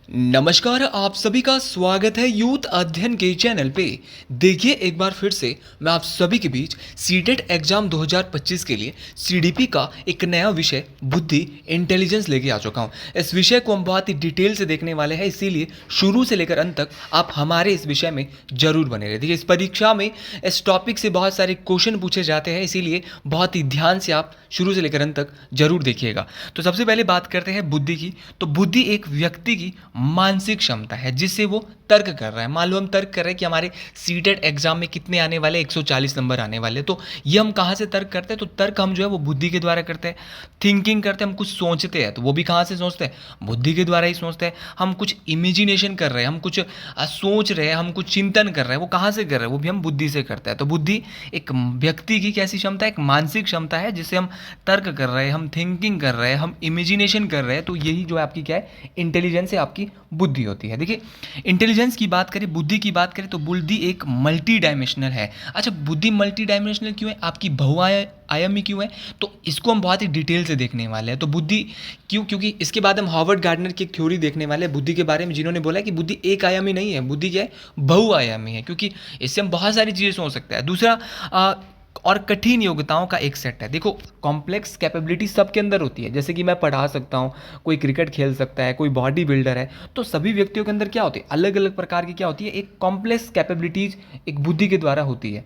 नमस्कार, आप सभी का स्वागत है यूथ अध्ययन के चैनल पे। देखिए एक बार फिर से मैं आप सभी के बीच सीटेट एग्जाम 2025 के लिए सीडीपी का एक नया विषय बुद्धि इंटेलिजेंस लेके आ चुका हूँ। इस विषय को हम बहुत ही डिटेल से देखने वाले हैं, इसीलिए शुरू से लेकर अंत तक आप हमारे इस विषय में जरूर बने रहे। देखिए इस परीक्षा में इस टॉपिक से बहुत सारे क्वेश्चन पूछे जाते हैं, इसीलिए बहुत ही ध्यान से आप शुरू से लेकर अंत तक जरूर देखिएगा। तो सबसे पहले बात करते हैं बुद्धि की। तो बुद्धि एक व्यक्ति की मानसिक क्षमता है जिससे वो तर्क कर रहा है। मान लो हम तर्क कर रहे हैं कि हमारे सीटेट एग्जाम में कितने आने वाले, 140 नंबर आने वाले। तो ये हम कहाँ से तर्क करते हैं? तो तर्क हम जो है वो बुद्धि के द्वारा करते हैं। थिंकिंग करते हैं, हम कुछ सोचते हैं, तो वो भी कहाँ से सोचते हैं? बुद्धि के द्वारा ही सोचते हैं। हम कुछ इमेजिनेशन कर रहे हैं, हम कुछ सोच रहे हैं, हम कुछ चिंतन कर रहे हैं, वो कहाँ से कर रहे हैं? वो भी हम बुद्धि से करते हैं। तो बुद्धि एक व्यक्ति की कैसी क्षमता है? एक मानसिक क्षमता है जिससे हम तर्क कर रहे हैं, हम थिंकिंग कर रहे हैं, हम इमेजिनेशन कर रहे हैं। तो यही जो है आपकी क्या है? इंटेलिजेंस है, आपकी बुद्धि होती है। देखिए इंटेलिजेंस की बात करें, बुद्धि की बात करें, तो बुद्धि एक मल्टी डायमेंशनल है। अच्छा, बुद्धि मल्टी डायमेंशनल क्यों है? आपकी बहुआयामी क्यों है? तो इसको हम बहुत ही डिटेल से देखने वाले हैं। तो बुद्धि क्यों? क्योंकि इसके बाद हम हार्वर्ड गार्डनर की एक थ्योरी देखने वाले हैं बुद्धि के बारे में, जिन्होंने बोला कि बुद्धि एक आयामी नहीं है, बुद्धि क्या है? बहुआयामी है, क्योंकि इससे हम बहुत सारी चीज़ें सोच सकते हैं। दूसरा और कठिन योग्यताओं का एक सेट है। देखो कॉम्प्लेक्स कैपेबिलिटी सबके अंदर होती है, जैसे कि मैं पढ़ा सकता हूँ, कोई क्रिकेट खेल सकता है, कोई बॉडी बिल्डर है। तो सभी व्यक्तियों के अंदर क्या होती है? अलग अलग प्रकार की क्या होती है? एक कॉम्प्लेक्स कैपेबिलिटीज एक बुद्धि के द्वारा होती है।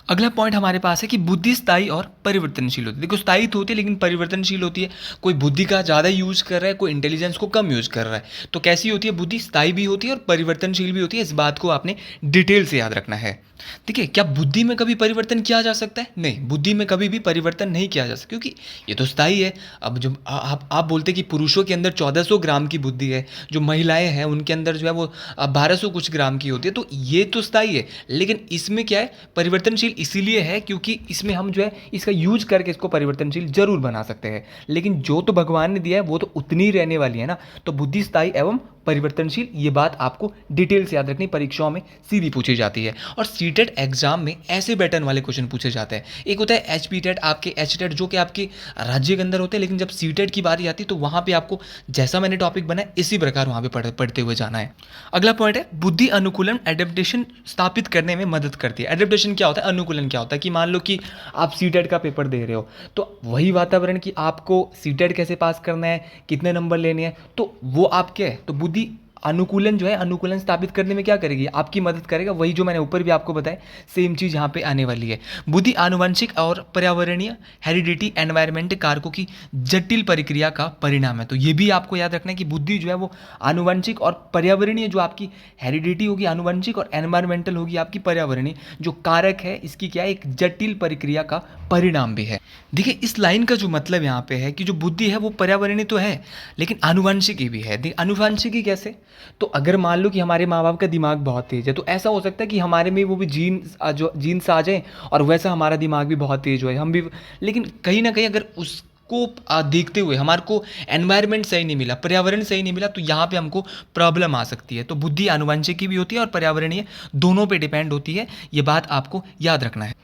अगला पॉइंट हमारे पास है कि बुद्धि स्थायी और परिवर्तनशील होती है। देखो स्थायी तो होती है लेकिन परिवर्तनशील होती है। कोई बुद्धि का ज़्यादा यूज कर रहा है, कोई इंटेलिजेंस को कम यूज कर रहा है। तो कैसी होती है? बुद्धि स्थायी भी होती है और परिवर्तनशील भी होती है। इस बात को आपने डिटेल से याद रखना है। ठीक है, क्या बुद्धि में कभी परिवर्तन किया जा सकता है? नहीं, बुद्धि में कभी भी परिवर्तन नहीं किया जा सकता, क्योंकि ये तो स्थायी है। अब जो आप बोलते कि पुरुषों के अंदर 1400 ग्राम की बुद्धि है, जो महिलाएं हैं उनके अंदर जो है वो 1200 कुछ ग्राम की होती है। तो ये तो स्थायी है, लेकिन इसमें क्या है? परिवर्तनशील इसीलिए है क्योंकि इसमें हम जो है इसका यूज करके इसको परिवर्तनशील जरूर बना सकते हैं। लेकिन जो तो भगवान ने दिया है वो तो उतनी ही रहने वाली है ना। तो बुद्धि स्थायी एवं परिवर्तनशील, ये बात आपको डिटेल से याद रखनी, परीक्षाओं में सीधी पूछी जाती है। और सीटेट एग्जाम में ऐसे पैटर्न वाले क्वेश्चन पूछे जाते हैं। एक होता है एचपी टेट, आपके एच टेट जो कि आपके राज्य के अंदर होते हैं, लेकिन जब सीटेट की बारी आती है तो वहां पे आपको जैसा मैंने टॉपिक बनाया इसी प्रकार वहां पे पढ़ते हुए जाना है। अगला पॉइंट है बुद्धि अनुकूलन एडेप्टेशन स्थापित करने में मदद करती है। एडेप्टेशन क्या होता है? अनुकूलन क्या होता है? कि मान लो कि आप सीटेट का पेपर दे रहे हो, तो वही वातावरण कि आपको सीटेट कैसे पास करना है, कितने नंबर लेने हैं, तो वो आप क्या है? तो बुद्धि अनुकूलन जो है, अनुकूलन स्थापित करने में क्या करेगी? आपकी मदद करेगा। वही जो मैंने ऊपर भी आपको बताया, सेम चीज यहाँ पे आने वाली है। बुद्धि आनुवंशिक और पर्यावरणीय हेरिडिटी एनवायरमेंट कारकों की जटिल प्रक्रिया का परिणाम है। तो ये भी आपको याद रखना है कि बुद्धि जो है वो आनुवंशिक और पर्यावरणीय, जो आपकी हेरिडिटी होगी आनुवंशिक और एनवायरमेंटल होगी आपकी पर्यावरणीय, जो कारक है इसकी क्या है? एक जटिल प्रक्रिया का परिणाम भी है। देखिए इस लाइन का जो मतलब यहाँ पे है कि जो बुद्धि है वो पर्यावरणीय तो है लेकिन आनुवंशिक भी है। आनुवंशिक कैसे? तो अगर मान लो कि हमारे माँ बाप का दिमाग बहुत तेज है, तो ऐसा हो सकता है कि हमारे में वो भी जीन्स आ जाए और वैसा हमारा दिमाग भी बहुत तेज हो, हम भी। लेकिन कहीं ना कहीं अगर उसको देखते हुए हमारे को एनवायरनमेंट सही नहीं मिला, पर्यावरण सही नहीं मिला, तो यहाँ पे हमको प्रॉब्लम आ सकती है। तो बुद्धि आनुवंशिक भी होती है और पर्यावरणीय, दोनों पे डिपेंड होती है। ये बात आपको याद रखना है।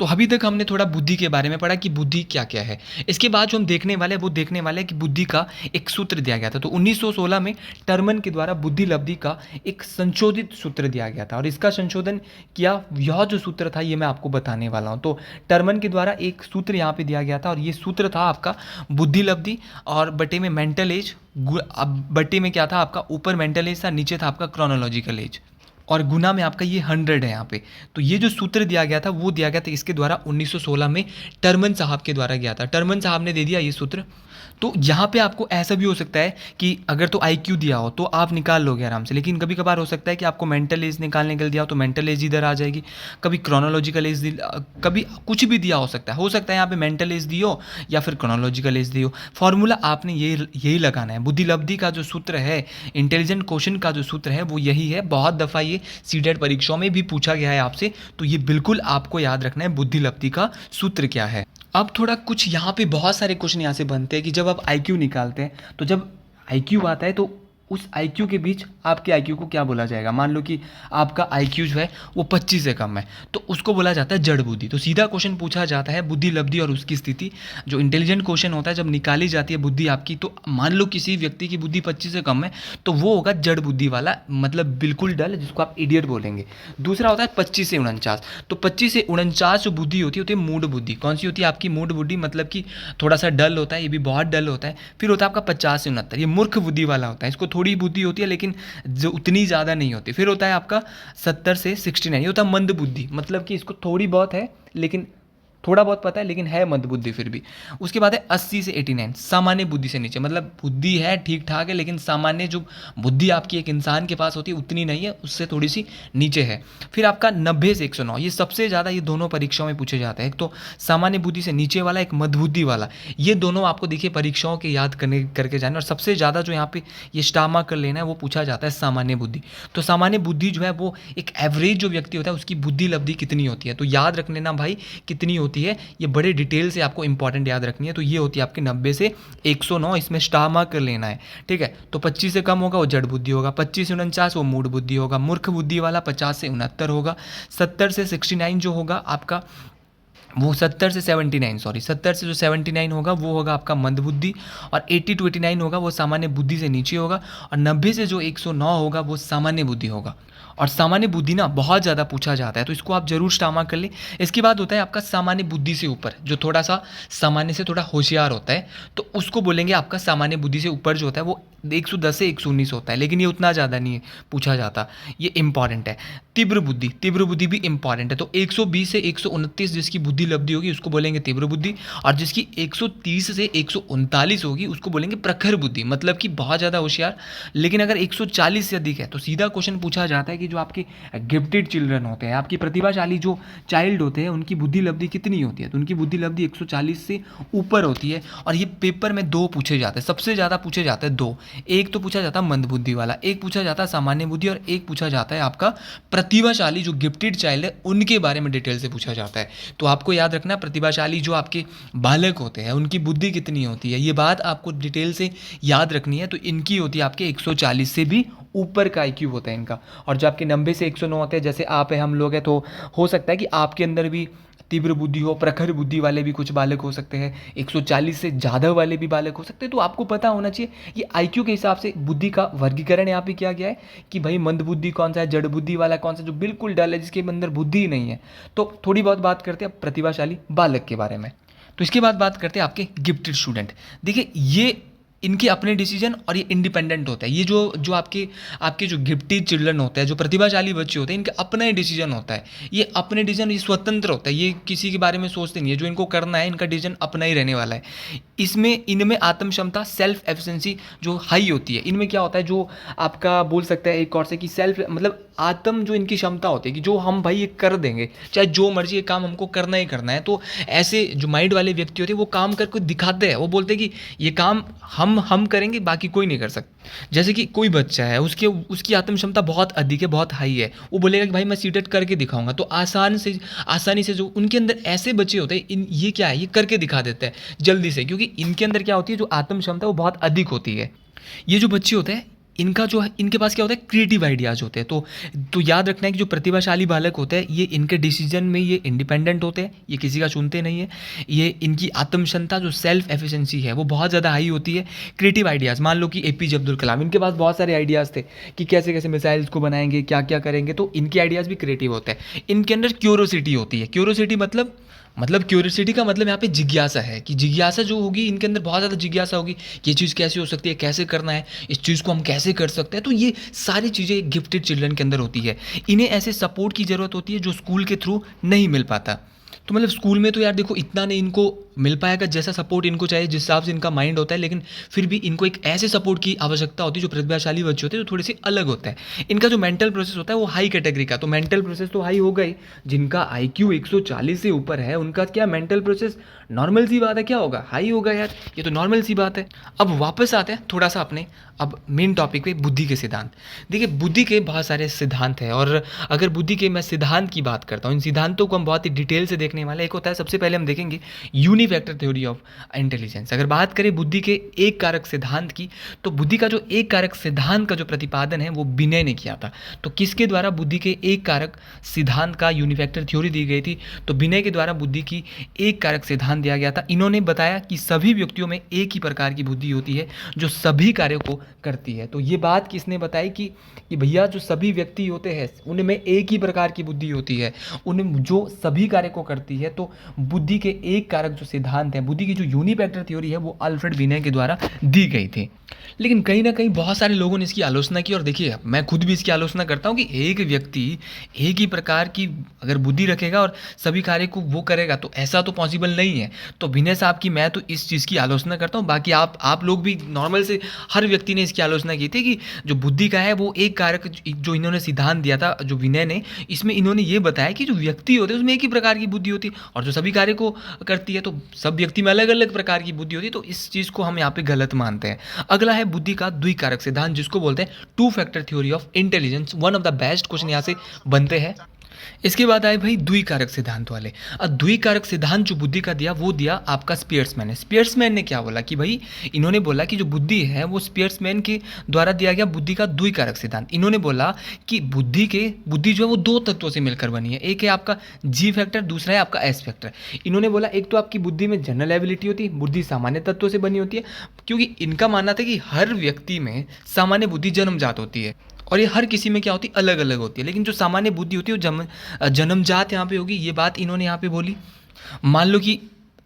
तो अभी तक हमने थोड़ा बुद्धि के बारे में पढ़ा कि बुद्धि क्या क्या है। इसके बाद जो हम देखने वाले हैं वो देखने वाले हैं कि बुद्धि का एक सूत्र दिया गया था। तो 1916 में टर्मन के द्वारा बुद्धि लब्धि का एक संशोधित सूत्र दिया गया था, और इसका संशोधन किया, यह जो सूत्र था ये मैं आपको बताने वाला हूँ। तो टर्मन के द्वारा एक सूत्र यहाँ पे दिया गया था, और ये सूत्र था आपका बुद्धि लब्धि और बटे में मेंटल एज। अब बटे में क्या था आपका? ऊपर मेंटल एज था, नीचे था आपका क्रोनोलॉजिकल एज, और गुना में आपका ये 100 है यहाँ पे। तो ये जो सूत्र दिया गया था वो दिया गया था इसके द्वारा 1916 में टर्मन साहब के द्वारा गया था। टर्मन साहब ने दे दिया ये सूत्र। तो यहाँ पे आपको ऐसा भी हो सकता है कि अगर तो आईक्यू दिया हो तो आप निकाल लोगे आराम से, लेकिन कभी कभार हो सकता है कि आपको मेंटल एज निकालने के लिए दिया हो तो मेंटल एज इधर आ जाएगी, कभी क्रोनोलॉजिकल एज, कभी कुछ भी दिया हो सकता है यहाँ पे मेंटल एज दियो या फिर क्रोनोलॉजिकल एज दियो। फॉर्मूला आपने यही लगाना है। बुद्धि लब्धि का जो सूत्र है, इंटेलिजेंट क्वेश्चन का जो सूत्र है वो यही है। बहुत दफ़ा ये सीटेट परीक्षाओं में भी पूछा गया है आपसे, तो ये बिल्कुल आपको याद रखना है बुद्धि लब्धि का सूत्र क्या है। अब थोड़ा कुछ यहाँ पे बहुत सारे क्वेश्चन यहाँ से बनते हैं कि जब आप आईक्यू निकालते हैं, तो जब आईक्यू आता है तो उस आईक्यू के बीच आपके आईक्यू को क्या बोला जाएगा। मान लो कि आपका आईक्यू जो है वो 25 से कम है, तो उसको बोला जाता है जड़ बुद्धि। तो सीधा क्वेश्चन पूछा जाता है बुद्धि लब्धि और उसकी स्थिति। जो इंटेलिजेंट क्वेश्चन होता है जब निकाली जाती है बुद्धि आपकी, तो मान लो किसी व्यक्ति की बुद्धि 25 से कम है तो वो होगा जड़ बुद्धि वाला, मतलब बिल्कुल डल, जिसको आप इडियट बोलेंगे। दूसरा होता है 25 से 49। तो 25 से 49 जो बुद्धि होती है मूड बुद्धि। कौन सी होती है आपकी? मूड बुद्धि, मतलब कि थोड़ा सा डल होता है, ये भी बहुत डल होता है। फिर होता है आपका 50 से 69, ये मूर्ख बुद्धि वाला होता है, इसको थोड़ी बुद्धि होती है लेकिन जो उतनी ज़्यादा नहीं होती। फिर होता है आपका 70 से 69, ये होता है मंद बुद्धि, मतलब कि इसको थोड़ी बहुत है लेकिन थोड़ा बहुत पता है लेकिन है मंद बुद्धि फिर भी। उसके बाद है 80 से 89, सामान्य बुद्धि से नीचे, मतलब बुद्धि है ठीक ठाक है लेकिन सामान्य जो बुद्धि आपकी एक इंसान के पास होती है उतनी नहीं है, उससे थोड़ी सी नीचे है। फिर आपका 90 से 109, ये सबसे ज़्यादा, ये दोनों परीक्षाओं में पूछे जाते हैं। एक तो सामान्य बुद्धि से नीचे वाला, एक मद बुद्धि वाला। ये दोनों आपको देखिए परीक्षाओं के याद करके जाने, और सबसे ज़्यादा जो यहाँ पे ये स्टामा कर लेना है वो पूछा जाता है सामान्य बुद्धि। तो सामान्य बुद्धि जो है वो एक एवरेज जो व्यक्ति होता है उसकी बुद्धि लब्धि कितनी होती है, तो याद रख लेना भाई कितनी होती है, ये बड़े डिटेल से आपको इंपॉर्टेंट याद रखनी है। तो ये होती है आपकी 90 से 109, इसमें स्टार मार्क कर लेना है, ठीक है। तो 25 से कम होगा वो जड़ बुद्धि होगा, 25 से 49 वो मूड बुद्धि होगा, मूर्ख बुद्धि वाला 50 से 69 होगा, 70 से 69 जो होगा आपका वो 70 से 79, सॉरी 70 से जो 79 होगा वो होगा आपका मंद बुद्धि, और 80 to 89 होगा वो सामान्य बुद्धि से नीचे होगा, और 90 से जो 109 होगा वो सामान्य बुद्धि होगा। और सामान्य बुद्धि ना बहुत ज़्यादा पूछा जाता है, तो इसको आप जरूर स्टामा कर ले। इसके बाद होता है आपका सामान्य बुद्धि से ऊपर, जो थोड़ा सा सामान्य से थोड़ा होशियार होता है, तो उसको बोलेंगे आपका सामान्य बुद्धि से ऊपर जो होता है वो 110 से 119 होता है, लेकिन ये उतना ज़्यादा नहीं है पूछा जाता, ये इंपॉर्टेंट है। तीव्र बुद्धि भी इंपॉर्टेंट है। तो 120 से 129 जिसकी बुद्धि लब्धि होगी उसको बोलेंगे तीव्र बुद्धि, और जिसकी 130 से 139 होगी उसको बोलेंगे प्रखर बुद्धि, मतलब कि बहुत ज़्यादा होशियार। लेकिन अगर 140 से अधिक है तो सीधा क्वेश्चन पूछा जाता है कि जो आपके गिफ्टेड चिल्ड्रन होते हैं, आपकी प्रतिभाशाली जो चाइल्ड होते हैं, उनकी बुद्धि लब्धि कितनी होती है, तो उनकी बुद्धि लब्धि 140 से ऊपर होती है। और ये पेपर में 2 पूछे जाते हैं, सबसे ज़्यादा पूछे जाते हैं 2। एक तो पूछा जाता है मंद बुद्धि वाला, एक पूछा जाता है सामान्य बुद्धि, और एक पूछा जाता है आपका प्रतिभाशाली जो गिफ्टेड चाइल्ड है उनके बारे में डिटेल से पूछा जाता है। तो आपको याद रखना, प्रतिभाशाली जो आपके बालक होते हैं उनकी बुद्धि कितनी होती है, ये बात आपको डिटेल से याद रखनी है। तो इनकी होती है आपके 140 से भी ऊपर का आईक्यू होता है इनका। और जो आपके 90 से 109 होते हैं, जैसे आप है हम लोग हैं, तो हो सकता है कि आपके अंदर भी तीव्र बुद्धि हो, प्रखर बुद्धि वाले भी कुछ बालक हो सकते हैं, 140 से ज़्यादा वाले भी बालक हो सकते हैं। तो आपको पता होना चाहिए ये आईक्यू के हिसाब से बुद्धि का वर्गीकरण यहाँ पे किया गया है कि भाई मंद बुद्धि कौन सा है, जड़ बुद्धि वाला कौन सा, जो बिल्कुल डल है, जिसके अंदर बुद्धि ही नहीं है। तो थोड़ी बहुत बात करते हैं प्रतिभाशाली बालक के बारे में। तो इसके बाद बात करते हैं आपके गिफ्टेड स्टूडेंट। देखिए ये इनके अपने डिसीजन और ये इंडिपेंडेंट होता है। ये जो आपके जो गिफ्टेड चिल्ड्रन होते हैं, जो प्रतिभाशाली बच्चे होते हैं, इनका अपना ही डिसीजन होता है। ये अपने डिसीजन, ये स्वतंत्र होता है, ये किसी के बारे में सोचते नहीं है। जो इनको करना है इनका डिसीजन अपना ही रहने वाला है। इनमें आत्म क्षमता, सेल्फ एफिशिएंसी जो हाई होती है। इनमें क्या होता है, जो आपका बोल सकता है एक और से कि सेल्फ, मतलब आत्म जो इनकी क्षमता होती है कि जो हम भाई ये कर देंगे, चाहे जो मर्जी ये काम हमको करना ही करना है। तो ऐसे जो माइंड वाले व्यक्ति होते हैं वो काम करके दिखाते हैं, वो बोलते हैं कि ये काम हम करेंगे, बाकी कोई नहीं कर सकता। जैसे कि कोई बच्चा है, उसकी आत्म क्षमता बहुत अधिक है, बहुत हाई है, वो बोलेगा कि भाई मैं सीटेट करके दिखाऊंगा। तो आसानी से जो उनके अंदर ऐसे बच्चे होते हैं, ये क्या है, ये करके दिखा देते हैं जल्दी से, क्योंकि इनके अंदर क्या होती है, जो आत्म क्षमता है वो बहुत अधिक होती है। ये जो बच्चे होते हैं इनका जो है, इनके पास क्या होता है, क्रिएटिव आइडियाज़ होते हैं। तो याद रखना है कि जो प्रतिभाशाली बालक होते हैं ये इनके डिसीजन में ये इंडिपेंडेंट होते हैं, ये किसी का चुनते नहीं है। ये इनकी आत्म क्षमता जो सेल्फ एफिशिएंसी है वो बहुत ज़्यादा हाई होती है। क्रिएटिव आइडियाज़, मान लो कि एपीजे अब्दुल कलाम, इनके पास बहुत सारे आइडियाज़ थे कि कैसे कैसे मिसाइल्स को बनाएंगे, क्या क्या करेंगे, तो इनके आइडियाज़ भी क्रिएटिव होते हैं। इनके अंदर क्यूरोसिटी होती है। क्यूरोसिटी मतलब क्यूरियोसिटी का मतलब यहाँ पे जिज्ञासा है, कि जिज्ञासा जो होगी इनके अंदर बहुत ज़्यादा जिज्ञासा होगी, ये चीज़ कैसे हो सकती है, कैसे करना है, इस चीज़ को हम कैसे कर सकते हैं। तो ये सारी चीज़ें गिफ्टेड चिल्ड्रन के अंदर होती है। इन्हें ऐसे सपोर्ट की ज़रूरत होती है जो स्कूल के थ्रू नहीं मिल पाता। तो मतलब स्कूल में तो यार देखो इतना नहीं इनको मिल पाएगा जैसा सपोर्ट इनको चाहिए, जिस हिसाब से इनका माइंड होता है, लेकिन फिर भी इनको एक ऐसे सपोर्ट की आवश्यकता होती है जो प्रतिभाशाली बच्चे होते हैं, जो थोड़े से अलग होता है। इनका जो मेंटल प्रोसेस होता है वो हाई कैटेगरी का, तो मेंटल प्रोसेस तो हाई होगा ही। जिनका आईक्यू 140 से ऊपर है उनका क्या मेंटल प्रोसेस, नॉर्मल सी बात है, क्या होगा, हाई होगा यार, ये तो नॉर्मल सी बात है। अब वापस आते हैं थोड़ा सा अपने अब मेन टॉपिक पे बुद्धि के सिद्धांत। देखिए बुद्धि के बहुत सारे सिद्धांत हैं और अगर बुद्धि के मैं सिद्धांत की बात करता हूँ, इन सिद्धांतों को हम बहुत ही डिटेल से देखने वाले हैं। एक होता है, सबसे पहले हम देखेंगे यूनिफैक्टर थ्योरी ऑफ इंटेलिजेंस। अगर बात करें बुद्धि के एक कारक सिद्धांत की, तो बुद्धि का जो एक कारक सिद्धांत का जो प्रतिपादन है वो विनय ने किया था। तो किसके द्वारा बुद्धि के एक कारक सिद्धांत का यूनिफैक्टर थ्योरी दी गई थी? तो विनय के द्वारा बुद्धि की एक कारक सिद्धांत दिया गया था। इन्होंने बताया कि सभी व्यक्तियों में एक ही प्रकार की बुद्धि होती है जो सभी कार्यों को करती है। तो ये बात किसने बताई कि भैया जो सभी व्यक्ति होते हैं उनमें एक ही प्रकार की बुद्धि होती है, उन जो सभी कार्य को करती है। तो बुद्धि के एक कारक जो सिद्धांत है, बुद्धि की जो यूनिफैक्टर थ्योरी है, वो अल्फ्रेड विनय के द्वारा दी गई थी। लेकिन कहीं ना कहीं बहुत सारे लोगों ने इसकी आलोचना की, और देखिए मैं खुद भी इसकी आलोचना करता हूँ कि एक व्यक्ति एक ही प्रकार की अगर बुद्धि रखेगा और सभी कार्य को वो करेगा तो ऐसा तो पॉसिबल नहीं है। तो विनय साहब की मैं तो इस चीज़ की आलोचना करता हूँ। बाकी आप लोग भी नॉर्मल से हर व्यक्ति ने इसकी आलोचना की थी कि जो बुद्धि का है वो एक कारक जो इन्होंने सिद्धांत दिया था जो विनय ने, इसमें इन्होंने ये बताया कि जो व्यक्ति होते हैं उसमें एक ही प्रकार की बुद्धि होती है और जो सभी कार्य को करती है, तो सब व्यक्ति में अलग अलग प्रकार की बुद्धि होती है। तो इस चीज़ को हम यहाँ पे गलत मानते हैं। अगला है बुद्धि का द्विकारक सिद्धांत, जिसको बोलते हैं two factor theory of intelligence. One of the best question यहाँ से बनते हैं। इसके बाद आए भाई द्विकारक सिद्धांत वाले। अब द्विकारक सिद्धांत जो बुद्धि का दिया वो दिया आपका स्पियर्समैन ने। स्पियर्समैन ने क्या बोला कि भाई इन्होंने बोला कि जो बुद्धि है वो स्पियर्समैन के द्वारा दिया गया बुद्धि का द्विकारक सिद्धांत। इन्होंने बोला कि बुद्धि जो है वो दो तत्वों से मिलकर बनी है। एक है आपका जी फैक्टर, दूसरा है आपका एस फैक्टर। इन्होंने बोला एक तो आपकी बुद्धि में जनरल एबिलिटी होती है, बुद्धि सामान्य तत्वों से बनी होती है, क्योंकि इनका मानना था कि हर व्यक्ति में सामान्य बुद्धि जन्मजात होती है और ये हर किसी में क्या होती है, अलग अलग होती है। लेकिन जो सामान्य बुद्धि होती है वो जन्मजात यहाँ पे होगी। ये बात इन्होंने यहाँ पे बोली। मान लो कि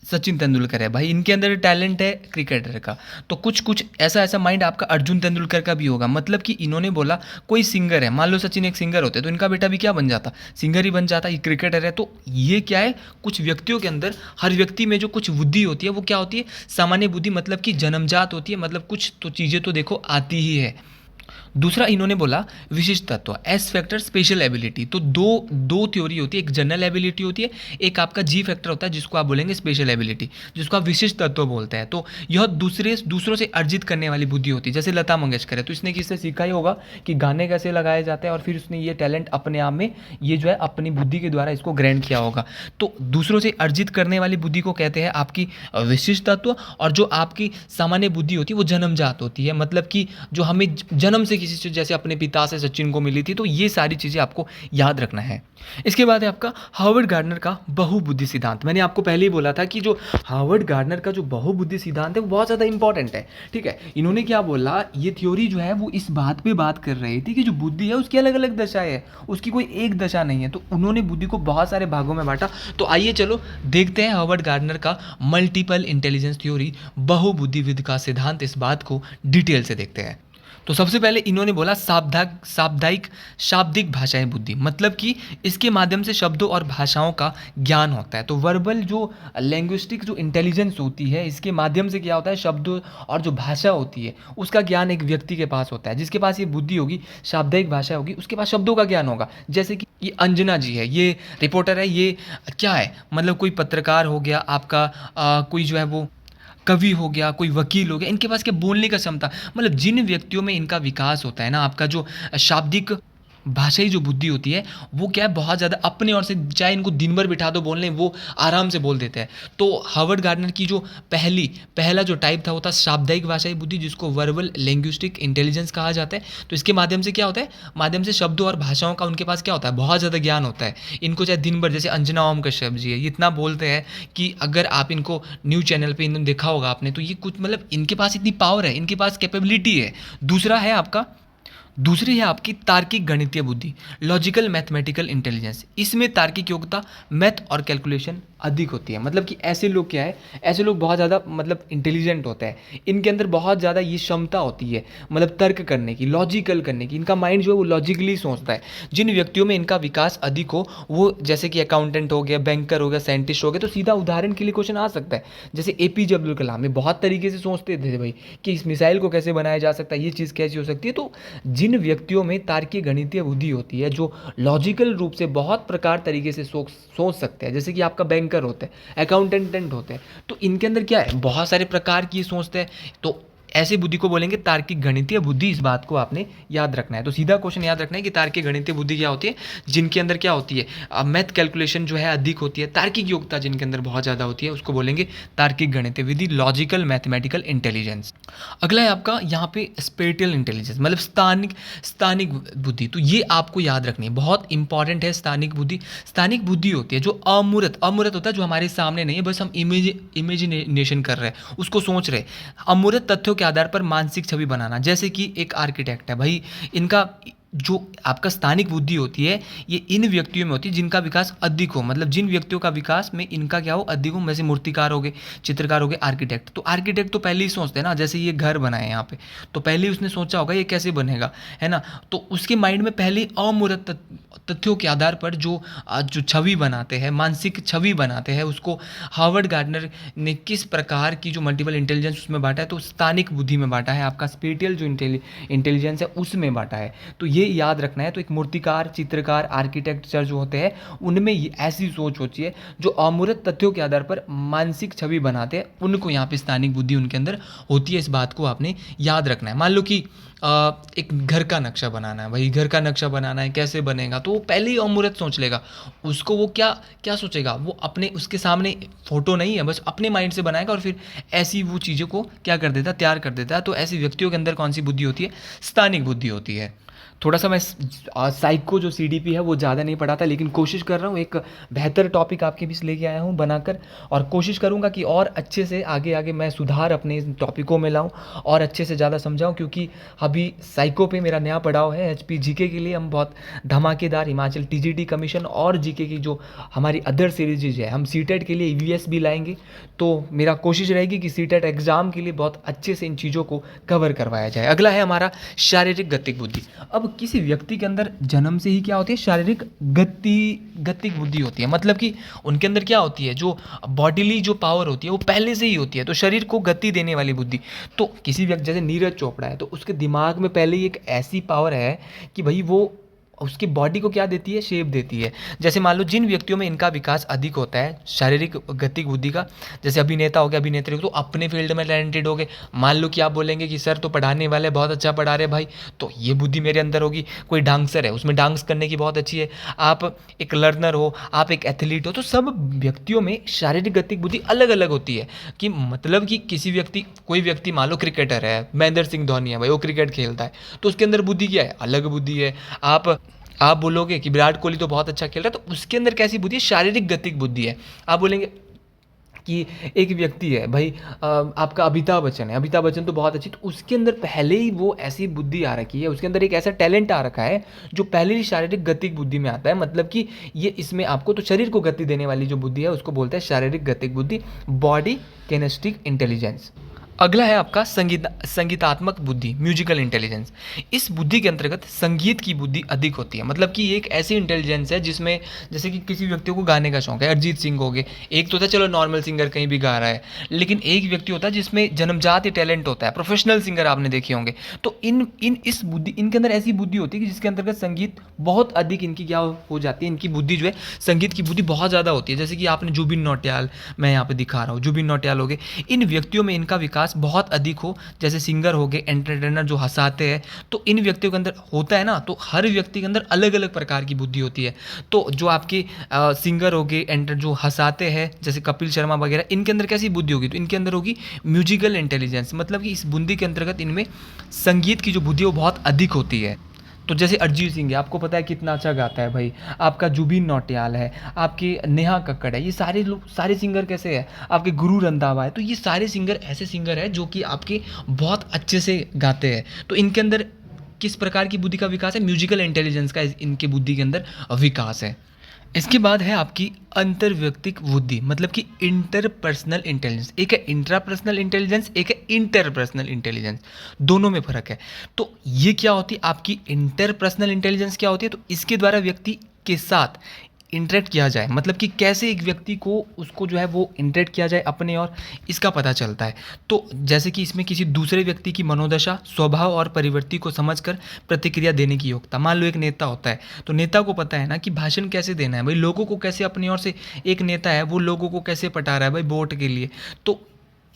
सचिन तेंदुलकर है भाई, इनके अंदर टैलेंट है क्रिकेटर का, तो कुछ ऐसा माइंड आपका अर्जुन तेंदुलकर का भी होगा। मतलब कि इन्होंने बोला कोई सिंगर है, मान लो सचिन एक सिंगर होते तो इनका बेटा भी क्या बन जाता, सिंगर ही बन जाता। ये क्रिकेटर है, तो ये क्या है, कुछ व्यक्तियों के अंदर हर व्यक्ति में जो कुछ बुद्धि होती है वो क्या होती है, सामान्य बुद्धि, मतलब कि जन्मजात होती है। मतलब कुछ तो चीज़ें तो देखो आती ही है। दूसरा इन्होंने बोला विशिष्ट तत्व, एस फैक्टर स्पेशल एबिलिटी। तो दो थ्योरी होती है, एक जनरल एबिलिटी होती है, एक आपका जी फैक्टर होता है जिसको आप बोलेंगे स्पेशल एबिलिटी, जिसको आप विशिष्ट तत्व बोलते हैं। तो यह दूसरों से अर्जित करने वाली बुद्धि होती है। जैसे लता मंगेशकर है, तो इसने किससे सीखा ही होगा कि गाने कैसे लगाए जाते हैं, और फिर उसने ये टैलेंट अपने आप में ये जो है अपनी बुद्धि के द्वारा इसको ग्रैंड किया होगा। तो दूसरों से अर्जित करने वाली बुद्धि को कहते हैं आपकी विशिष्ट तत्व, और जो आपकी सामान्य बुद्धि होती है वो जन्मजात होती है। मतलब कि जो हमें जन्म से किसी से, जैसे अपने पिता से सचिन को मिली थी। तो ये सारी चीज़ें आपको याद रखना है। इसके बाद है आपका हार्वर्ड गार्डनर का बहुबुद्धि सिद्धांत। मैंने आपको पहले ही बोला था कि जो हार्वर्ड गार्डनर का जो बहुबुद्धि सिद्धांत है वो बहुत ज़्यादा इंपॉर्टेंट है। ठीक है, इन्होंने क्या बोला, ये थ्योरी जो है वो इस बात पे बात कर रही थी कि जो बुद्धि है उसकी अलग अलग दशाएं है, उसकी कोई एक दशा नहीं है। तो उन्होंने बुद्धि को बहुत सारे भागों में बांटा। तो आइए चलो देखते हैं हार्वर्ड गार्डनर का मल्टीपल इंटेलिजेंस थ्योरी, बहुबुद्धिविद का सिद्धांत, इस बात को डिटेल से देखते हैं। तो सबसे पहले इन्होंने बोला शाब्दिक भाषाएं बुद्धि, मतलब कि इसके माध्यम से शब्दों और भाषाओं का ज्ञान होता है। तो वर्बल जो लैंग्विस्टिक जो इंटेलिजेंस होती है, इसके माध्यम से क्या होता है, शब्दों और जो भाषा होती है उसका ज्ञान एक व्यक्ति के पास होता है। जिसके पास ये बुद्धि होगी, शाब्दिक भाषा होगी, उसके पास शब्दों का ज्ञान होगा। जैसे कि ये अंजना जी है, ये रिपोर्टर है, ये क्या है, मतलब कोई पत्रकार हो गया आपका, कोई जो है वो कवि हो गया, कोई वकील हो गया, इनके पास क्या बोलने का क्षमता, मतलब जिन व्यक्तियों में इनका विकास होता है ना, आपका जो शाब्दिक भाषाई जो बुद्धि होती है वो क्या है, बहुत ज़्यादा अपने और से, चाहे इनको दिन भर बिठा दो बोलने, वो आराम से बोल देते हैं। तो हार्वर्ड गार्डनर की जो पहला जो टाइप था वो था शाब्दिक भाषाई बुद्धि, जिसको वर्बल लैंग्विस्टिक इंटेलिजेंस कहा जाता है। तो इसके माध्यम से क्या होता है, माध्यम से शब्दों और भाषाओं का उनके पास क्या होता है, बहुत ज़्यादा ज्ञान होता है। इनको चाहे दिन भर, जैसे अंजना ओम कश्यप जी है, ये इतना बोलते हैं कि अगर आप इनको न्यूज़ चैनल पर इन्होंने देखा होगा आपने, तो ये कुछ मतलब इनके पास इतनी पावर है, इनके पास कैपेबिलिटी है। दूसरी है आपकी तार्किक गणितीय बुद्धि, लॉजिकल मैथमेटिकल इंटेलिजेंस। इसमें तार्किक योग्यता, मैथ और कैलकुलेशन अधिक होती है। मतलब कि ऐसे लोग क्या है, ऐसे लोग बहुत ज़्यादा मतलब इंटेलिजेंट होते हैं, इनके अंदर बहुत ज़्यादा ये क्षमता होती है, मतलब तर्क करने की, लॉजिकल करने की। इनका माइंड जो है वो लॉजिकली सोचता है। जिन व्यक्तियों में इनका विकास अधिक हो, वो जैसे कि अकाउंटेंट हो गया, बैंकर हो गया, साइंटिस्ट हो गया। तो सीधा उदाहरण के लिए क्वेश्चन आ सकता है, जैसे APJ अब्दुल कलाम, ये बहुत तरीके से सोचते थे भाई कि इस मिसाइल को कैसे बनाया जा सकता है, ये चीज़ कैसी हो सकती है। तो जिन व्यक्तियों में तार्किक गणितीय बुद्धि होती है, जो लॉजिकल रूप से बहुत प्रकार तरीके से सोच सकते हैं, जैसे कि आपका बैंकर होते हैं, अकाउंटेंट होते हैं, तो इनके अंदर क्या है, बहुत सारे प्रकार की सोचते हैं। तो ऐसी बुद्धि को बोलेंगे तार्किक गणितीय बुद्धि। इस बात को आपने याद रखना है। तो सीधा क्वेश्चन याद रखना है कि तार्किक गणितीय बुद्धि क्या होती है, जिनके अंदर क्या होती है, मैथ कैलकुलेशन जो है अधिक होती है, तार्किक योग्यता जिनके अंदर बहुत ज़्यादा होती है, उसको बोलेंगे तार्किक गणितीय विधि, लॉजिकल मैथमेटिकल इंटेलिजेंस। अगला है आपका यहाँ पे स्पेटियल इंटेलिजेंस, मतलब स्थानिक स्थानिक बुद्धि। तो ये आपको याद रखनी है, बहुत इंपॉर्टेंट है स्थानिक बुद्धि। स्थानिक बुद्धि होती है जो अमूर्त अमूर्त होता है, जो हमारे सामने नहीं है, बस हम इमेजिनेशन कर रहे हैं, उसको सोच रहे हैं। अमूर्त तथ्यों के आधार पर मानसिक छवि बनाना, जैसे कि एक आर्किटेक्ट है भाई, इनका जो आपका स्थानिक बुद्धि होती है, ये इन व्यक्तियों में होती है जिनका विकास अधिक हो, मतलब जिन व्यक्तियों का विकास में इनका क्या हो, अधिक हो। जैसे मूर्तिकार हो गए, चित्रकार हो गए, आर्किटेक्ट। तो आर्किटेक्ट तो पहले ही सोचते हैं ना, जैसे ये घर बना है यहाँ पे, तो पहले ही उसने सोचा होगा ये कैसे बनेगा, है ना। तो उसके माइंड में पहले ही अमूर्त तथ्यों के आधार पर जो छवि बनाते हैं, मानसिक छवि बनाते हैं, उसको हार्वर्ड गार्डनर ने किस प्रकार की जो मल्टीपल इंटेलिजेंस उसमें बांटा है, तो स्थानिक बुद्धि में बांटा है। आपका स्पेटियल जो इंटेलिजेंस है उसमें बांटा है। तो ये याद रखना है। तो एक मूर्तिकार, चित्रकार, आर्किटेक्चर जो होते हैं, उनमें ऐसी सोच होती है जो अमूर्त तथ्यों के आधार पर मानसिक छवि बनाते हैं, उनको यहाँ पे स्थानिक बुद्धि उनके अंदर होती है। इस बात को आपने याद रखना है। मान लो कि एक घर का नक्शा बनाना है, भाई घर का नक्शा बनाना है, कैसे बनेगा, तो वो पहले ही अमूर्त सोच लेगा। उसको वो क्या क्या सोचेगा, वो अपने उसके सामने फोटो नहीं है, बस अपने माइंड से बनाएगा और फिर ऐसी वो चीज़ों को क्या कर देता है, तैयार कर देता है। तो ऐसे व्यक्तियों के अंदर कौन सी बुद्धि होती है, स्थानिक बुद्धि होती है। थोड़ा सा मैं साइको जो सीडीपी है वो ज़्यादा नहीं पढ़ाता, लेकिन कोशिश कर रहा हूँ एक बेहतर टॉपिक आपके बीच लेके आया हूँ बनाकर, और कोशिश करूँगा कि और अच्छे से आगे आगे मैं सुधार अपने इन टॉपिकों में लाऊँ और अच्छे से ज़्यादा समझाऊँ। क्योंकि अभी साइको पे मेरा नया पड़ाव है। एचपी जीके के लिए हम बहुत धमाकेदार हिमाचल टीजीटी कमीशन और जीके की जो हमारी अदर सीरीज है, हम सीटेट के लिए ईवीएस भी लाएंगे। तो मेरा कोशिश रहेगी कि सीटेट एग्ज़ाम के लिए बहुत अच्छे से इन चीज़ों को कवर करवाया जाए। अगला है हमारा शारीरिक गतिक बुद्धि। अब किसी व्यक्ति के अंदर जन्म से ही क्या होती है, शारीरिक गतिक बुद्धि होती है, मतलब कि उनके अंदर क्या होती है, जो बॉडीली जो पावर होती है वो पहले से ही होती है, तो शरीर को गति देने वाली बुद्धि। तो किसी व्यक्ति जैसे नीरज चोपड़ा है, तो उसके दिमाग में पहले ही एक ऐसी पावर है कि भाई वो उसकी बॉडी को क्या देती है, शेप देती है। जैसे मान लो जिन व्यक्तियों में इनका विकास अधिक होता है शारीरिक गतिक बुद्धि का, जैसे अभिनेता हो गया, अभिनेत्री हो, तो अपने फील्ड में टैलेंटेड हो गए। मान लो कि आप बोलेंगे कि सर तो पढ़ाने वाले बहुत अच्छा पढ़ा रहे भाई, तो ये बुद्धि मेरे अंदर होगी। कोई डांसर है, उसमें डांस करने की बहुत अच्छी है। आप एक लर्नर हो, आप एक एथलीट हो, तो सब व्यक्तियों में शारीरिक गतिक बुद्धि अलग अलग होती है। कि मतलब कि किसी व्यक्ति, कोई व्यक्ति मान लो क्रिकेटर है, महेंद्र सिंह धोनी है भाई, वो क्रिकेट खेलता है, तो उसके अंदर बुद्धि क्या है, अलग बुद्धि है। आप बोलोगे कि विराट कोहली तो बहुत अच्छा खेल रहा है, तो उसके अंदर कैसी बुद्धि है, शारीरिक गतिक बुद्धि है। आप बोलेंगे कि एक व्यक्ति है भाई, आपका अमिताभ बच्चन है, अमिताभ बच्चन तो बहुत अच्छी, तो उसके अंदर पहले ही वो ऐसी बुद्धि आ रखी है, उसके अंदर एक ऐसा टैलेंट आ रखा है जो पहले ही शारीरिक गतिक बुद्धि में आता है। मतलब कि ये इसमें आपको तो शरीर को गति देने वाली जो बुद्धि है उसको बोलते हैं शारीरिक गतिक बुद्धि, बॉडी किनेस्टिक इंटेलिजेंस। अगला है आपका संगीतात्मक बुद्धि, म्यूजिकल इंटेलिजेंस। इस बुद्धि के अंतर्गत संगीत की बुद्धि अधिक होती है। मतलब कि एक ऐसी इंटेलिजेंस है जिसमें, जैसे कि किसी व्यक्ति को गाने का शौक है, अरिजीत सिंह हो गए, एक तो होता है चलो नॉर्मल सिंगर कहीं भी गा रहा है, लेकिन एक व्यक्ति होता है जिसमें जन्मजात ही टैलेंट होता है, प्रोफेशनल सिंगर आपने देखे होंगे। तो इस बुद्धि, इनके अंदर ऐसी बुद्धि होती है कि जिसके अंतर्गत संगीत बहुत अधिक इनकी क्या हो जाती है, इनकी बुद्धि जो है, संगीत की बुद्धि बहुत ज़्यादा होती है। जैसे कि आपने जुबिन नौटियाल, मैं यहाँ पे दिखा रहा हूँ, जुबिन नौटियाल हो गए, इन व्यक्तियों में इनका विकास बहुत अधिक हो। जैसे सिंगर हो गए, एंटरटेनर जो हंसाते हैं, तो इन व्यक्तियों के अंदर होता है ना, तो हर व्यक्ति के अंदर अलग अलग प्रकार की बुद्धि होती है। तो जो आपके सिंगर हो गए, एंटर जो हंसाते हैं, जैसे कपिल शर्मा वगैरह, इनके अंदर कैसी बुद्धि होगी, तो इनके अंदर होगी म्यूजिकल इंटेलिजेंस। मतलब कि इस बुद्धि के अंतर्गत इनमें संगीत की जो बुद्धि है वो बहुत अधिक होती है। तो जैसे अरिजीत सिंह है, आपको पता है कितना अच्छा गाता है भाई, आपका जुबिन नौटियाल है, आपके नेहा कक्कड़ है, ये सारे लोग, सारे सिंगर कैसे हैं, आपके गुरु रंधावा है, तो ये सारे सिंगर ऐसे सिंगर हैं जो कि आपके बहुत अच्छे से गाते हैं। तो इनके अंदर किस प्रकार की बुद्धि का विकास है, म्यूजिकल इंटेलिजेंस का इनके बुद्धि के अंदर विकास है। इसके बाद है आपकी अंतर्व्यक्तिक बुद्धि, मतलब कि इंटरपर्सनल इंटेलिजेंस। एक है इंट्रापर्सनल इंटेलिजेंस, एक है इंटरपर्सनल इंटेलिजेंस, दोनों में फर्क है। तो ये क्या होती है आपकी इंटरपर्सनल इंटेलिजेंस, क्या होती है, तो इसके द्वारा व्यक्ति के साथ इंटरेक्ट किया जाए, मतलब कि कैसे एक व्यक्ति को उसको जो है वो इंटरेक्ट किया जाए अपने और, इसका पता चलता है। तो जैसे कि इसमें किसी दूसरे व्यक्ति की मनोदशा, स्वभाव और परिवृत्ति को समझकर प्रतिक्रिया देने की योग्यता। मान लो एक नेता होता है, तो नेता को पता है ना कि भाषण कैसे देना है भाई, लोगों को कैसे अपनी ओर से, एक नेता है वो लोगों को कैसे पटा रहा है भाई वोट के लिए, तो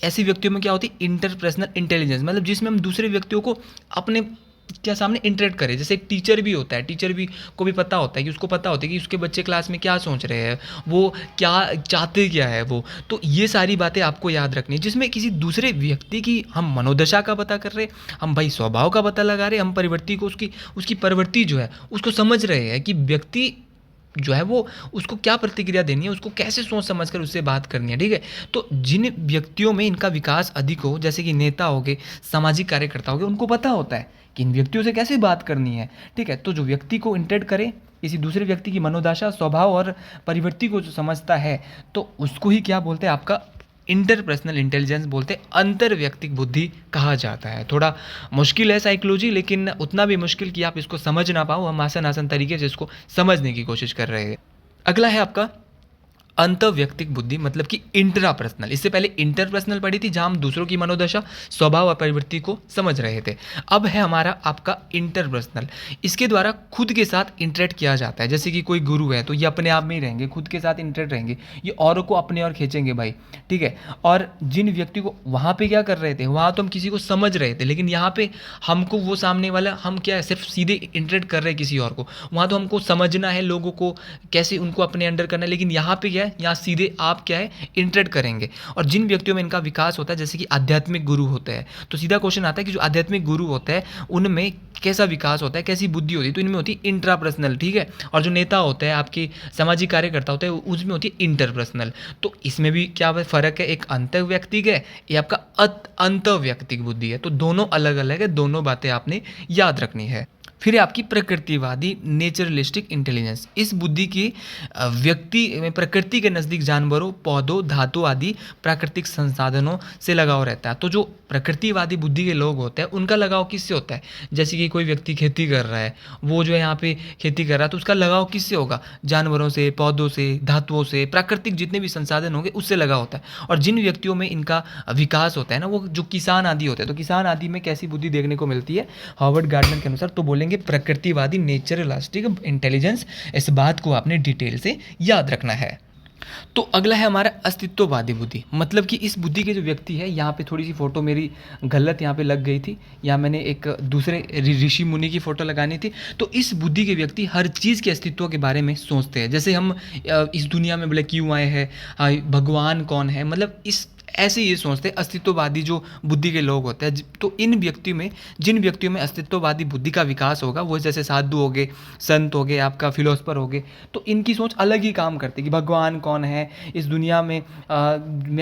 ऐसे व्यक्तियों में क्या होती है इंटरपर्सनल इंटेलिजेंस, मतलब जिसमें हम दूसरे व्यक्तियों को अपने क्या सामने इंटरेक्ट करें। जैसे एक टीचर भी होता है, टीचर भी को भी पता होता है कि उसको पता होता है कि उसके बच्चे क्लास में क्या सोच रहे हैं, वो क्या चाहते क्या है वो। तो ये सारी बातें आपको याद रखनी है, जिसमें किसी दूसरे व्यक्ति की हम मनोदशा का पता कर रहे हैं, हम भाई स्वभाव का पता लगा रहे हैं, हम परिवर्ती को उसकी उसकी प्रवृत्ति जो है उसको समझ रहे हैं कि व्यक्ति जो है वो उसको क्या प्रतिक्रिया देनी है, उसको कैसे सोच समझ कर उससे बात करनी है, ठीक है। तो जिन व्यक्तियों में इनका विकास अधिक हो, जैसे कि नेता हो गए, सामाजिक कार्यकर्ता हो गए, उनको पता होता है कि इन व्यक्तियों से कैसे बात करनी है, ठीक है। तो जो व्यक्ति को इंटरेक्ट करे, किसी दूसरे व्यक्ति की मनोदशा, स्वभाव और परिवृत्ति को जो समझता है, तो उसको ही क्या बोलते हैं, आपका इंटरपर्सनल इंटेलिजेंस बोलते हैं, अंतर व्यक्तिक बुद्धि कहा जाता है। थोड़ा मुश्किल है साइकोलॉजी, लेकिन उतना भी मुश्किल कि आप इसको समझ ना पाओ, हम आसान आसान तरीके से इसको समझने की कोशिश कर रहे हैं। अगला है आपका अंतर्व्यक्तिक बुद्धि, मतलब कि इंट्रापर्सनल। इससे पहले इंटरपर्सनल पढ़ी थी, जहां हम दूसरों की मनोदशा, स्वभाव और प्रवृत्ति को समझ रहे थे। अब है हमारा आपका इंटरपर्सनल। इसके द्वारा खुद के साथ इंटरेक्ट किया जाता है। जैसे कि कोई गुरु है तो ये अपने आप में ही रहेंगे, खुद के साथ इंटरेक्ट रहेंगे, ये औरों को अपने और खींचेंगे भाई, ठीक है। और जिन व्यक्ति को वहाँ पे क्या कर रहे थे, वहाँ तो हम किसी को समझ रहे थे, लेकिन यहाँ पे हमको वो सामने वाला, हम क्या है सिर्फ सीधे इंटरेक्ट कर रहे हैं किसी और को। वहाँ तो हमको समझना है लोगों को, कैसे उनको अपने अंडर करना है, लेकिन यहाँ पे क्या है, यहाँ सीधे आप क्या है इंटरेक्ट करेंगे। और जिन व्यक्तियों में इनका विकास होता है, जैसे कि आध्यात्मिक गुरु होते हैं, तो सीधा क्वेश्चन आता है कि जो आध्यात्मिक गुरु होते हैं उनमें कैसा विकास होता है, कैसी बुद्धि होती है, तो इनमें होती है इंट्रापर्सनल, ठीक है। और जो नेता होते हैं, आपके सामाजिक कार्यकर्ता होते हैं, उसमें होती है इंटरपर्सनल। तो इसमें भी क्या फर्क है, एक अंतर्व्यक्तिक है, ये आपका अंतर्व्यक्तिक बुद्धि है। तो दोनों अलग अलग है, दोनों बातें आपने याद रखनी है। फिर है आपकी प्रकृतिवादी नेचुरलिस्टिक इंटेलिजेंस। इस बुद्धि की व्यक्ति में प्रकृति के नज़दीक जानवरों, पौधों, धातु आदि प्राकृतिक संसाधनों से लगाव रहता है। तो जो प्रकृतिवादी बुद्धि के लोग होते हैं उनका लगाव किससे होता है, जैसे कि कोई व्यक्ति खेती कर रहा है, वो जो है यहाँ पे खेती कर रहा है, तो उसका लगाव किससे होगा, जानवरों से, पौधों से, धातुओं से, प्राकृतिक जितने भी संसाधन होंगे उससे लगाव होता है। और जिन व्यक्तियों में इनका विकास होता है ना, वो जो किसान आदि होते हैं, तो किसान आदि में कैसी बुद्धि देखने को मिलती है, हार्वर्ड गार्डनर के अनुसार तो बोलेंगे प्रकृतिवादी नेचुरलिस्टिक इंटेलिजेंस। इस बात को आपने डिटेल से याद रखना है। तो अगला है हमारा अस्तित्ववादी बुद्धि, मतलब कि इस बुद्धि के जो व्यक्ति है, यहाँ पे थोड़ी सी फोटो मेरी गलत यहाँ पे लग गई थी, यहाँ मैंने एक दूसरे ऋषि मुनि की फोटो लगानी थी। तो इस बुद्धि के व्यक्ति हर चीज़ के अस्तित्व के बारे में सोचते हैं। जैसे हम इस दुनिया में बोले क्यों आए हैं, भगवान कौन है, मतलब इस ऐसे ये सोचते हैं अस्तित्ववादी जो बुद्धि के लोग होते हैं। तो इन व्यक्तियों में, जिन व्यक्तियों में अस्तित्ववादी बुद्धि का विकास होगा, वो जैसे साधु हो गए, संत हो गए, आपका फिलोसफर हो गए, तो इनकी सोच अलग ही काम करती है कि भगवान कौन है, इस दुनिया में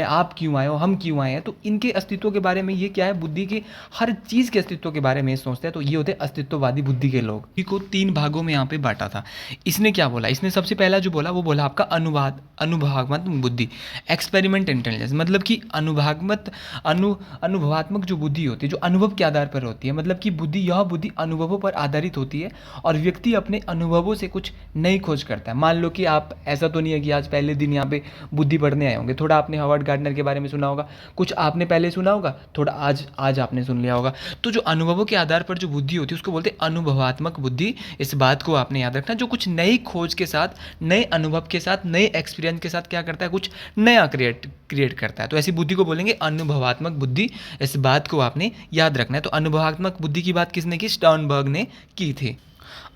आप क्यों आए हो, हम क्यों आए हैं। तो इनके अस्तित्व के बारे में ये क्या है, बुद्धि के हर चीज़ के अस्तित्व के बारे में सोचते हैं। तो ये होते हैं अस्तित्ववादी बुद्धि के लोग। को 3 भागों में यहाँ पे बांटा था। इसने क्या बोला, इसने सबसे पहला जो बोला वो बोला आपका अनुभवात्मक बुद्धि, एक्सपेरिमेंट इंटेलिजेंस, मतलब कि अनुभवात्मक जो बुद्धि होती है, जो अनुभव के आधार पर होती है, मतलब कि यह बुद्धि अनुभवों पर आधारित होती है और व्यक्ति अपने अनुभवों से कुछ नई खोज करता है। मान लो कि आप, ऐसा तो नहीं है कि आज पहले दिन यहाँ पे बुद्धि पढ़ने आए होंगे, थोड़ा आपने हार्वर्ड गार्डनर के बारे में सुना होगा, कुछ आपने पहले सुना होगा, थोड़ा आज आपने सुन लिया होगा। तो जो अनुभवों के आधार पर जो बुद्धि होती है उसको बोलते हैं अनुभवात्मक बुद्धि। इस बात को आपने याद रखना, जो कुछ नई खोज के साथ, नए अनुभव के साथ, नए एक्सपीरियंस के साथ क्या करता है, कुछ नया क्रिएट करता है। तो ऐसी बुद्धि को बोलेंगे अनुभवात्मक बुद्धि। इस बात को आपने याद रखना है। तो अनुभवात्मक बुद्धि की बात किसने की, स्टर्नबर्ग ने की थी।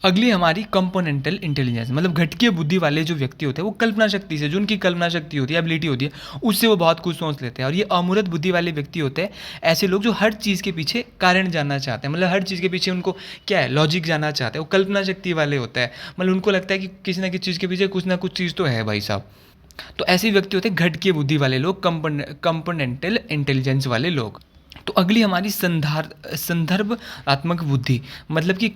अगली हमारी कंपोनेंटल इंटेलिजेंस, मतलब घटकीय बुद्धि वाले जो व्यक्ति होते हैं, वो कल्पना शक्ति से, जो उनकी कल्पना शक्ति होती है, एबिलिटी होती है, उससे वो बहुत कुछ सोच लेते हैं। और ये अमूर्त बुद्धि वाले व्यक्ति होते हैं, ऐसे लोग जो हर चीज़ के पीछे कारण जानना चाहते हैं, मतलब हर चीज़ के पीछे उनको क्या है, लॉजिक जानना चाहते हैं। वो कल्पना शक्ति वाले होते हैं, मतलब उनको लगता है कि किसी ना किसी चीज़ के पीछे कुछ ना कुछ चीज़ तो है भाई साहब। तो ऐसे व्यक्ति होते हैं घटकीय बुद्धि वाले लोग, कंपोनेंटल इंटेलिजेंस वाले लोग। तो अगली हमारी संदर्भात्मक बुद्धि, मतलब कि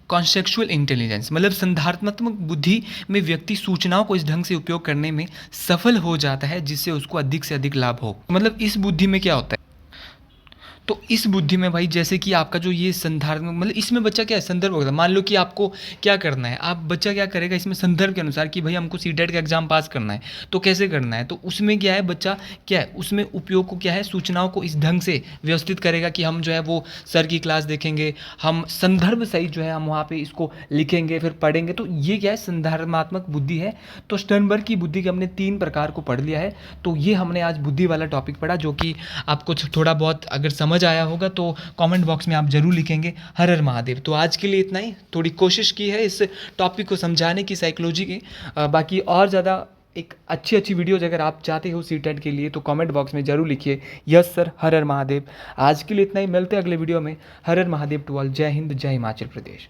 कॉन्सेप्चुअल इंटेलिजेंस, मतलब संदर्भात्मक बुद्धि में व्यक्ति सूचनाओं को इस ढंग से उपयोग करने में सफल हो जाता है जिससे उसको अधिक से अधिक लाभ हो। मतलब इस बुद्धि में क्या होता है, तो इस बुद्धि में भाई जैसे कि आपका जो ये संदर्भ मतलब इसमें बच्चा क्या है संदर्भ होगा। मान लो कि आपको क्या करना है, आप बच्चा क्या करेगा इसमें संदर्भ के अनुसार कि भाई हमको सीटेट का एग्जाम पास करना है तो कैसे करना है, तो उसमें क्या है बच्चा क्या है उसमें उपयोग को क्या है सूचनाओं को इस ढंग से व्यवस्थित करेगा कि हम जो है वो सर की क्लास देखेंगे, हम संदर्भ सहित जो है हम वहाँ पे इसको लिखेंगे फिर पढ़ेंगे। तो ये क्या है संदर्भात्मक बुद्धि है। तो स्टर्नबर्ग की बुद्धि के हमने 3 प्रकार को पढ़ लिया है। तो ये हमने आज बुद्धि वाला टॉपिक पढ़ा जो कि आपको थोड़ा बहुत अगर समझ आया होगा तो कमेंट बॉक्स में आप जरूर लिखेंगे हर हर महादेव। तो आज के लिए इतना ही, थोड़ी कोशिश की है इस टॉपिक को समझाने की साइकोलॉजी की। बाकी और ज़्यादा एक अच्छी अच्छी वीडियोज अगर आप चाहते हो सीटेट के लिए तो कमेंट बॉक्स में जरूर लिखिए यस सर हर हर महादेव। आज के लिए इतना ही, मिलते हैं अगले वीडियो में। हर हर महादेव टू ऑल। जय हिंद, जय हिमाचल प्रदेश।